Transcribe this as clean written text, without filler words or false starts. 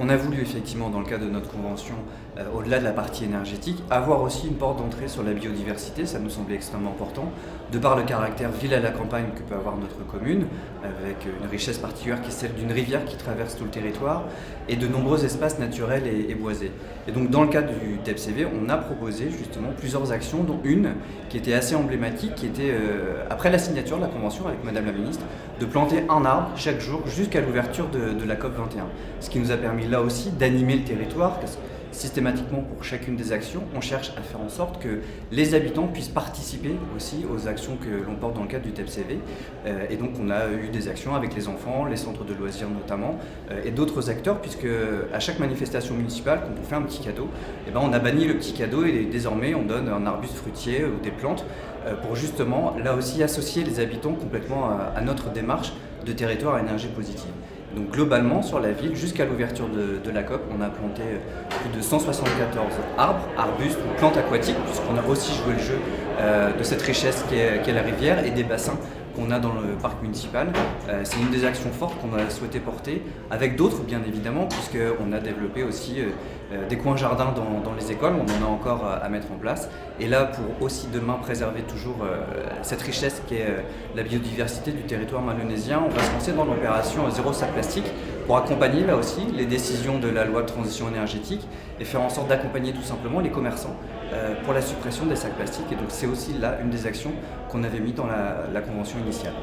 on a voulu effectivement, dans le cadre de notre convention, au-delà de la partie énergétique, avoir aussi une porte d'entrée sur la biodiversité. Ça nous semblait extrêmement important, de par le caractère ville à la campagne que peut avoir notre commune, avec une richesse particulière qui est celle d'une rivière qui traverse tout le territoire, et de nombreux espaces naturels et boisés. Et donc dans le cadre du TEPCV, on a proposé justement plusieurs actions, dont une qui était assez emblématique, qui était, après la signature de la convention avec Madame la Ministre, de planter un arbre chaque jour jusqu'à l'ouverture de la COP 21. Ce qui nous a permis là aussi d'animer le territoire, parce que systématiquement pour chacune des actions, on cherche à faire en sorte que les habitants puissent participer aussi aux actions que l'on porte dans le cadre du TEPCV. Et donc on a eu des actions avec les enfants, les centres de loisirs notamment, et d'autres acteurs, puisque à chaque manifestation municipale, quand on fait un petit cadeau, on a banni le petit cadeau et désormais on donne un arbuste fruitier ou des plantes pour justement là aussi associer les habitants complètement à notre démarche de territoire à énergie positive. Donc globalement sur la ville, jusqu'à l'ouverture de la COP, on a planté plus de 174 arbres, arbustes ou plantes aquatiques, puisqu'on a aussi joué le jeu de cette richesse qu'est la rivière et des bassins qu'on a dans le parc municipal. C'est une des actions fortes qu'on a souhaité porter, avec d'autres bien évidemment, puisqu'on a développé aussi des coins jardins dans les écoles, on en a encore à mettre en place. Et là, pour aussi demain préserver toujours cette richesse qui est la biodiversité du territoire malonésien, on va se lancer dans l'opération Zéro sac plastique pour accompagner là aussi les décisions de la loi de transition énergétique et faire en sorte d'accompagner tout simplement les commerçants pour la suppression des sacs plastiques. Et donc c'est aussi là une des actions qu'on avait mis dans la convention initiale.